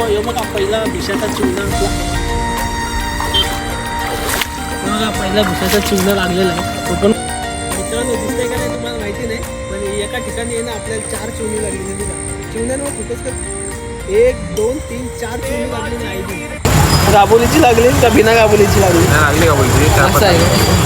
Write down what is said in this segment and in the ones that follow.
हे बघा पहिला भिशाचा चिवणा आपला. बघा पहिला भिशाचा चिवणा लागलेला आहे. तो पण मित्रांनो दिसतंय का नाही तुम्हाला माहिती नाही, पण एका ठिकाणी आहे ना आपल्याला 4 चिवणी लागलेली बघा. चिवण्यांवर फोकस कर. 1 2 3 4 चिवणी लागलेली आहे. गाबोलीची लागली का बिना गाबोलीची लागली? लागली गाबोलीची. असं आहे.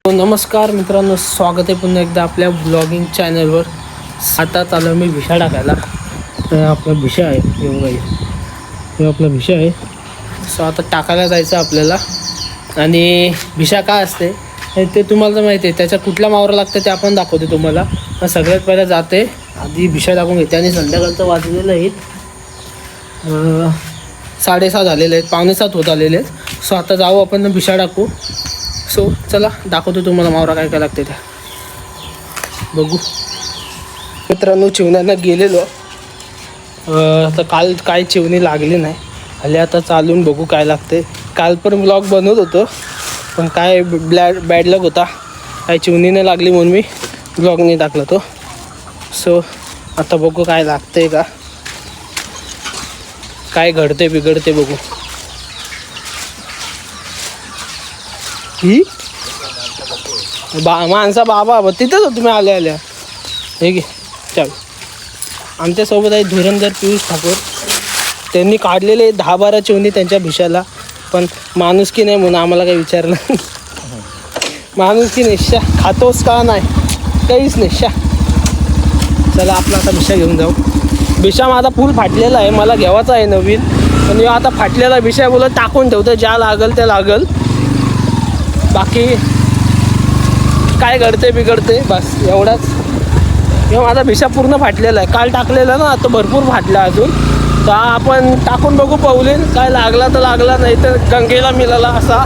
नमस्कार मित्रांनो, स्वागत आहे पुन्हा एकदा आपल्या ब्लॉगिंग चॅनलवर. आता चालू मी भिशा टाकायला. तर आपला भिशा आहे हे आपला भिशा आहे. सो आता टाकायला जायचं आपल्याला. आणि भिशा काय असते ते तुम्हाला तर माहिती आहे. त्याच्या कुठला मावरा लागतं ते आपण दाखवते तुम्हाला. पण सगळ्यात पहिला जाते आधी भिशा टाकून घेते. आणि संध्याकाळचं वाजलेलं आहेत 6:30 झालेले आहेत, 6:45 होत आलेले आहेत. सो आता जाऊ आपण भिशा टाकू. सो चला दाखवतो तुम्हाला मावरा काय काय लागते त्या बघू. मित्रांनो चिवण्यांना गेलेलो तर काल काय चिवणी लागली नाही. हल्ली आता चालून बघू काय लागते. काल पण ब्लॉग बनवत होतो पण काय बॅड लक होता, काय चिवणी नाही लागली म्हणून मी ब्लॉग नाही टाकला तो. सो आता बघू काय लागते का, काय घडते बिघडते बघू. ही माणसा बाबा तिथंच होतो मी आल्या आल्या. हे घे चल. आमच्यासोबत आहे धुरंधर पियुष ठाकूर. त्यांनी काढलेले 10-12 चिवणी त्यांच्या भिशाला. पण माणुसकी नाही म्हणून आम्हाला काही विचारलं. माणुसकी निशा खातोस का नाही, काहीच निशा. चला आपला आता भिशा घेऊन जाऊ. भिशा माझा फुल फाटलेला आहे, मला घ्यावाचा आहे नवीन. पण आता फाटलेला भिशा बोलत टाकून ठेवतो, ज्या लागल ते लागल. बाकी काय घडते बिघडते बस एवढाच. किंवा माझा भिशा पूर्ण फाटलेला आहे. काल टाकलेला ना, तो भरपूर फाटला अजून. तर आपण टाकून बघू पाऊलीन. काय लागला तर लागला, नाही तर गंगेला मिळाला असा.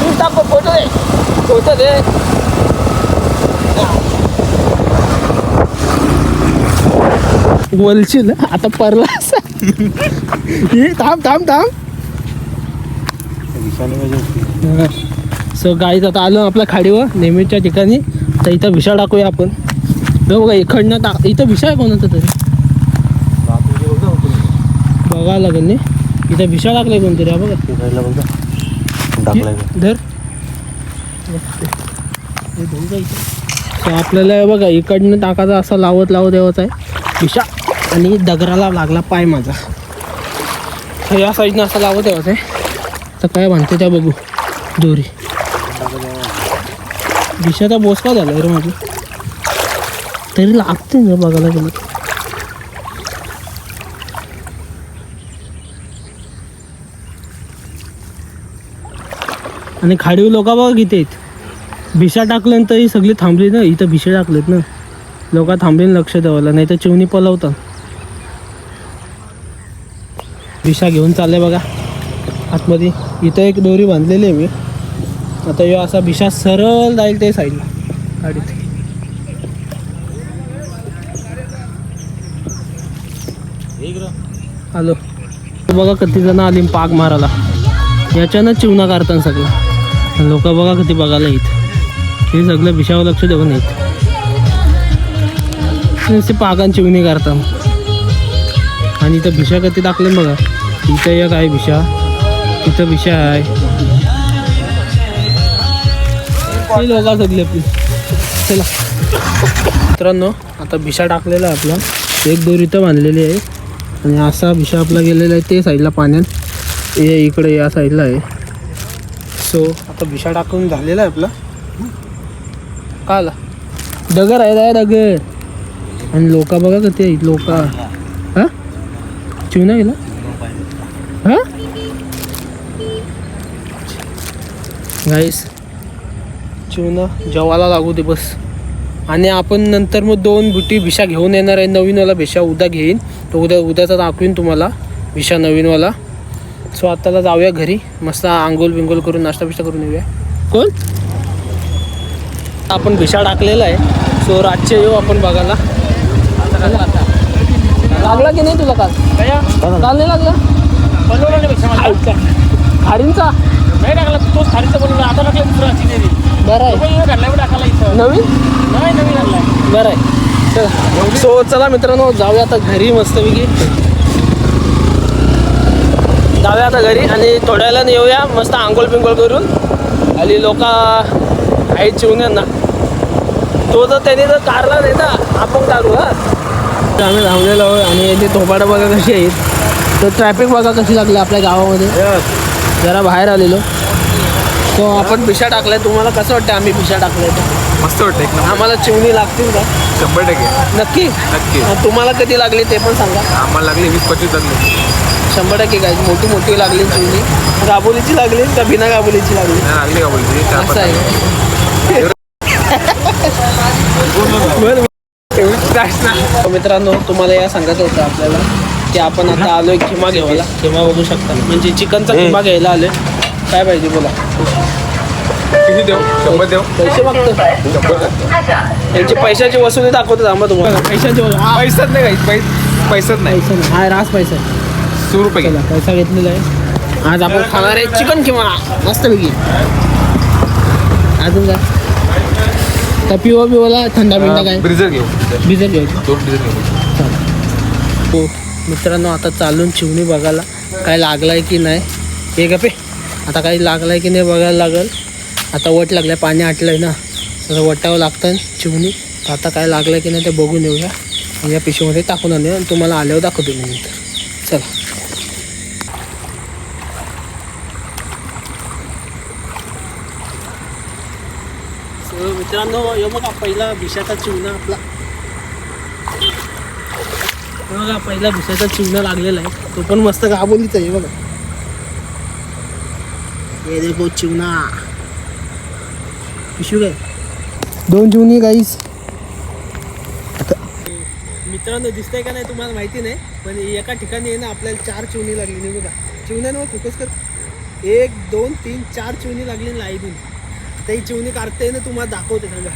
तू टाक फोटो दे, फोटो दे. बोलशील आता परला असा. थांब थांब थांब. सो गाईज आता आलो आपल्या खाडीवर नेहमीच्या ठिकाणी. तर इथं भिशा टाकूया आपण. बघा इकडनं इथं भिशा आहे कोणाचं तरी बघायला लागेल नाही. इथं भिशा टाकलाय कोणतरी. हा बघा धर. सो आपल्याला बघा इकडनं टाकायचा असा लावत लावत यावाचा आहे भिशा. आणि दगराला लागला पाय माझा. तर या साईडनं असा लावत यावाचा आहे. तर काय म्हणते त्या बघू. दोरी भिशाचा बोसका झाला रे माझी. तरी लागते ना बघायला गेलं. आणि खाडीव लोक बघा किती आहेत. भिशा टाकल्यानंतर ही सगळी थांबली ना. इथं भिशा टाकलेत ना, लोक थांबली लक्ष द्यावाला, नाही तर चिवणी पलवतात. भिशा घेऊन चालले बघा आतमध्ये. इथं एक दोरी बांधलेली आहे मी. आता यो असा भिशा सरळ जाईल ते साईडला गाडीत. हॅलो बघा किती जण आली पाग मारायला. याच्यानं चिवणा काढतात सगळं. लोक बघा किती बघायला येत. हे सगळं भिशावर लक्ष देऊन येत. नुसते पागान चिवणी काढतात. आणि इथं भिशा किती टाकले बघा. इथं एक आहे भिशा, इथं भिशा आहे. लोक सगळे आपली. चला मित्रांनो आता भिशा टाकलेला आहे आपला. एक दोरी इथं बांधलेली आहे. आणि असा भिशा आपला गेलेला आहे ते साईडला पाण्यात. हे इकडे या साईडला आहे. सो आता भिशा टाकून झालेला आहे आपला. का आला दगर आहे दगर. आणि लोक बघा का ते लोक. हां चिवणा गेला. हां गाईस चिवणा जेवायला लागू दे बस. आणि आपण नंतर मग 2 बुटी भिशा घेऊन येणार आहे. नवीनवाला भिशा उद्या घेईन. तो उद्याचा दाखवीन तुम्हाला भिशा नवीनवाला. सो आत्ताला जाऊया घरी. मस्त आंघोळ बिंगोल करून नाश्ता बिष्टा करून येऊया. कोण आपण भिशा टाकलेला आहे. सो रातचे येऊ आपण बघायला. लागला की नाही तुला काल? काल नाही लागला. खारींचा नाही टाकला तोच खारीचा बनवला आता टाकला दुसरा चिनेरी बरं आहे घातला टाकायला इथं नवीन नाही नवीन घातलाय बरं आहे चला सो चला मित्रांनो जाऊया आता घरी मस्तपैकी जाऊया आता घरी आणि थोड्या वेळाने येऊया मस्त आंघोळ पिंघोळ करून आणि लोक आहेत चिवण्यांना तो जर त्यांनी जर कारला नाही ना आपण काढू हा आम्ही धावलेलो आहोत आणि याची थोपाडं बघा कशी आहेत तर ट्रॅफिक बघा कशी लागली आपल्या गावामध्ये जरा बाहेर आलेलो तो आपण पिशा टाकलाय तुम्हाला कसं वाटतं आम्ही पिशा टाकलाय तर मस्त वाटतं आम्हाला चिवणी लागतील का 100% नक्की नक्की तुम्हाला कधी लागली ते पण सांगा आम्हाला लागले 20-25 लागले 100% काय मोठी लागली चिवणी गाबोलीची लागली का बिना गाबोलीची लागली लागली का बोलते असं आहे मित्रांनो तुम्हाला या सांगायचं होतं आपल्याला की आपण आता आलोय खिमा घ्यायला खिमा बघू शकता म्हणजे चिकनचा खिमा घ्यायला आलोय काय पाहिजे बोला किती देऊ 100 देऊ पैसे मागतो त्यांची पैशाची वसुली दाखवतो आम्हाला तुम्हाला पैशाची पैसाच नाही काही पैसाच नाही पैसा नाही हा रास पैसा 100 रुपये चला पैसा घेतलेला आहे आज आपण खाणार आहे चिकन किंवा मस्तपैकी अजून काय तर पिवाला थंडा बिंडा काय ब्रिजर घेऊ बिजर घ्यायचं 2 ब्रिजर घेऊ हो मित्रांनो आता चालून चिवणी बघायला काय लागलाय की नाही हे गपे आता काही लागलाय की नाही बघायला लागल आता वट लागलाय पाणी आटलंय ना तर वटावं लागतं चिवणी तर आता काय लागलं की नाही ते बघून येऊया आणि या पिशवीमध्ये टाकून आणूया आणि तुम्हाला आल्यावर दाखवतो मी नंतर चला मित्रांनो हे बघा पहिला भिशाचा चिवणा आपला हे बघा पहिला भिशाचा चिवणा लागलेला आहे तो पण मस्त गाबोलीचा आहे बघा हे देखो चिवणा पिशवी काय 2 चिवणी गाईस मित्रांनो दिसतंय का नाही तुम्हाला माहिती नाही पण एका ठिकाणी आहे ना आपल्याला 4 चिवणी लागली नाही बघा चिवण्यांवर फोकस कर 1 2 3 4 चिवणी लागली लाईन आता ही चिवणी काढते ना तुम्हाला दाखवते सांगा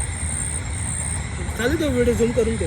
चालू तो व्हिडिओ झूम करून ते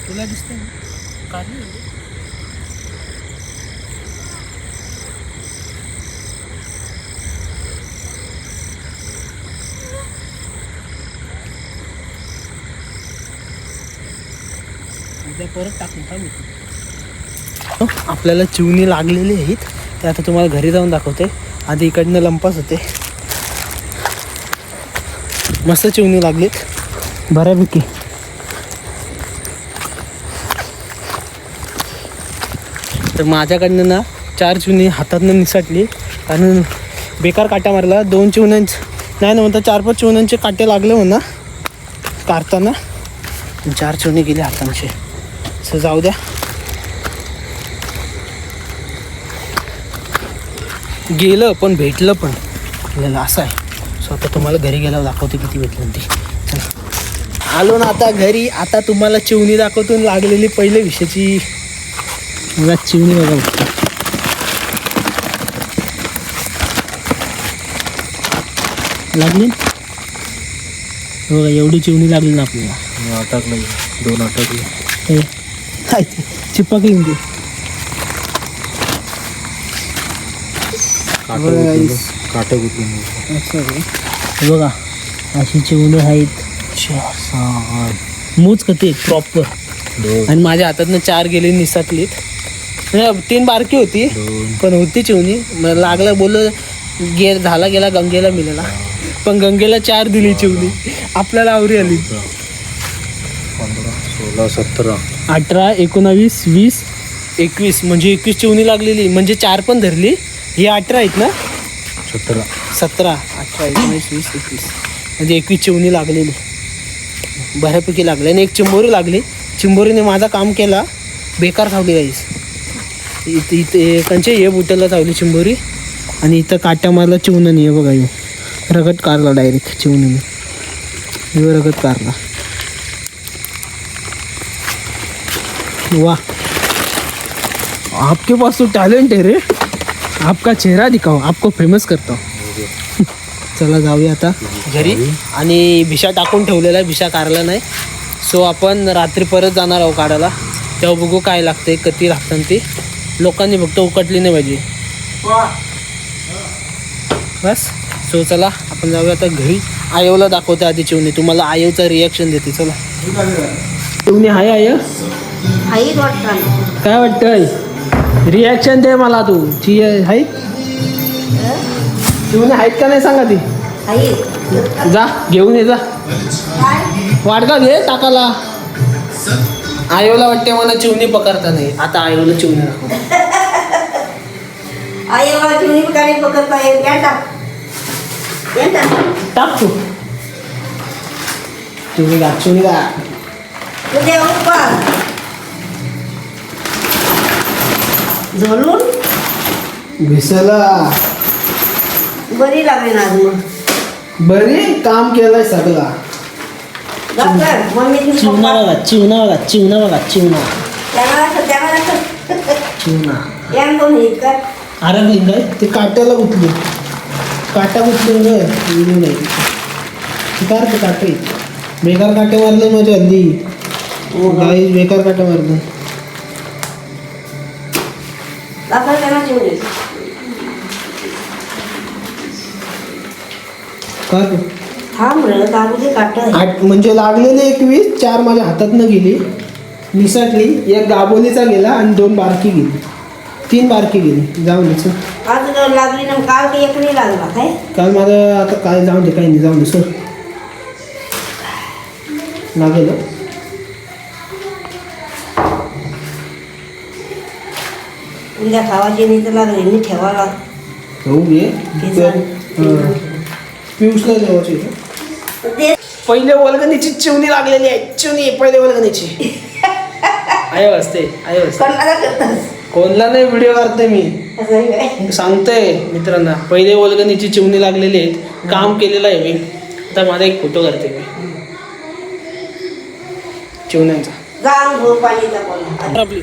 तुला दिसतंय काढली उद्या परत टाकून का मी आपल्याला चिवणी लागलेली आहेत ते आता तुम्हाला घरी जाऊन दाखवते आधी इकडनं लंपास होते मस्त चिवणी लागलीत बऱ्यापैकी तर माझ्याकडनं ना 4 चिवणी हातातनं निसटली कारण बेकार काट्या मारला 2 चिवण्यांचे नाही ना म्हणता 4-5 चिवण्यांचे काटे लागले म्हणा काढताना 4 चिवणी गेले हातांचे असं जाऊ द्या गेलं पण भेटलं पण आपल्याला असं आहे सो आता तुम्हाला घरी गेल्यावर दाखवते किती भेटलं ते आलो ना आता घरी आता तुम्हाला चिवणी दाखवतो लागलेली पहिले विषयाची बघा चिवणी बघा लागली बघा एवढी चिवणी लागली ना आपल्याला अटकलं 2 अटकले चिपकली ती काटा गुतून बघा अशी चिवणी आहेत मूच कधी प्रॉपर आणि माझ्या हातातनं 4 गेली निसटलीत 3 बारकी होती पण होती चिवणी लागला बोललो झाला गेला गंगेला मिळाला पण गंगेला 4 दिली चिवणी आपल्याला आवरी आली 15, 16, 17, 18, 19, 20, 21 म्हणजे 21 चिवणी लागलेली, म्हणजे 4 पण धरली. ही 18 आहेत ना, 17 17 18 19 20 21 म्हणजे 21 चिवणी लागलेली, बऱ्यापैकी लागली. आणि एक चिंबोरी लागली. चिंबोरीने माझा काम केला, बेकार थावली गाईस. इथे कंचे हे बुट्याला चावली चिंबोरी. आणि इथं काट्या मारला चिवणीने. हे बघा, रगत कारला डायरेक्ट चिवणीने. हे रगत कारला. वाह, आपके पास तो टैलेंट है रे. आपका चेहरा दिखाओ, आपको फेमस करता हूँ. चला जाऊया आता घरी. आणि भिशा टाकून ठेवलेला आहे, भिशा काढला नाही. सो आपण रात्री परत जाणार आहोत काढायला. तेव्हा बघू काय लागते, किती लागतात ते. लोकांनी फक्त उकटली नाही पाहिजे बस. सो चला आपण जाऊया आता घरी. आयोला दाखवते आधी चिवणी, तुम्हाला आयोचा रिॲक्शन देते. चला चिवणी आहे आय, आई वाटतं काय वाटतंय? रिॲक्शन दे मला तू. ची आहे चिवणी आहेत का नाही सांगा ती. आई जा घेऊन ये जा. वाडका घे टाकाला. आयोला वाटते मला चिवणी पकडता नाही. आता आयोला चिवणी दाखव. आई मला चिवणी पकडे पकडता येईल. या टाक, या टाक. टाक तू. चिवणी का चिवणी का उद्या उपवास झोलून भिसला. बरी लागली ना आज. मग बरी काम केलंय सगळा. डॉक्टर मम्मी चिवणा बघा, चिवणा बघा, चिवणा बघा, चिवणा त्याला चिवणा. या कोण येत का आरगली काय ते काट्याला गुतली. काटा गुतली व्हिडिओ नाही. बेकार ते काटे, बेकार काटे मारले माझ्या हल्ली. गाईस बेकार काटे मारले. डॉक्टर त्यांना चिवणी का तू थांब रे, दारू दे काट. 8 म्हणजे लागलेले 21, 4 माझ्या हातातनं गेली, निसटली. एक गाबोलीचा गेला आणि 2 बारकी गेली, 3 बारकी गेली. जाऊन दे सर. आज जर लागली ना, काल की एक नाही लागला काय. काल माझं आता काय जाऊन दे, काही नाही, जाऊन दे सर. लागेल उद्या खावाची नाही तर लागली नाही ठेवायला. जाऊ घे. पियुषला जेवायची ते पहिले वर्गणीची चिवणी लागलेली आहे. चिवणी पहिले वर्गणीची आहे असते, आहे असते. कोणाला करतास कोणला नाही व्हिडिओ करते मी, असं आहे काय. सांगतोय मित्रांना. पहिले वर्गणीची चिवणी लागलेली आहेत. काम केलेलं आहे मी. आता माझा एक फोटो करते मी चिवण्यांचा. गांग भो पाणीचा कोण आपली.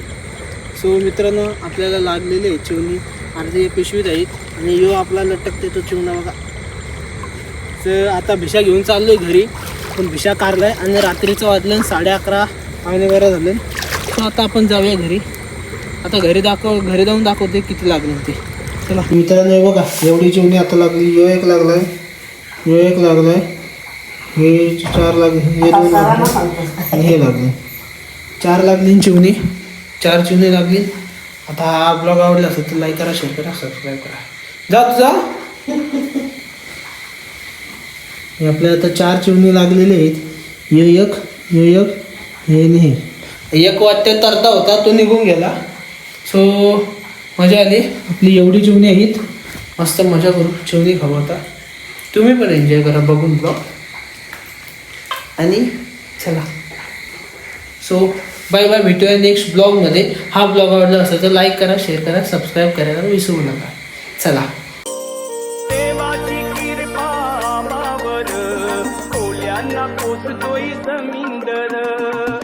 सो मित्रांनो आपल्याला लागलेले चिवणी अर्धी पिशवीत आहेत. आणि यो आपला लटकते तो चिवणा बघा. तर आता भिशा घेऊन चाललोय घरी. पण भिशा कारलाय आणि रात्रीचं वाजलं 11:30 पावणे-12 झालं. सो आता आपण जाऊया घरी. आता घरी जाऊन दाखवते किती लागले ते. चला मित्रांनो हे बघा, एवढी चिवणी आता लागली. यो एक लागलाय, यो एक लागलाय, हे 4 लागले, हे 2 लागले आणि हे लागले. 4 लागली चिवणी, 4 चिवणी लागली. आता हा ब्लॉग आवडला असेल तर लाईक करा, शेअर करा, सबस्क्राईब करा. जा तुझा. हे आपल्याला आता 4 चिवणी लागलेले आहेत. हे एक, हे नाही. एक वाट्यात तरता होता तो निघून गेला. सो मजा आली. आपली एवढी चिवणी आहेत. मस्त मजा करू, चिवणी खाऊ. आता तुम्ही पण एन्जॉय करा बघून ब्लॉग. आणि चला सो बाय बाय, भेटूया नेक्स्ट ब्लॉगमध्ये. हा ब्लॉग आवडला असेल तर लाईक करा, शेअर करा, सबस्क्राईब करायला विसरू नका. चला. देवाची कृपा आम्हावर, कोल्यांना पोचतोय जमीनदर.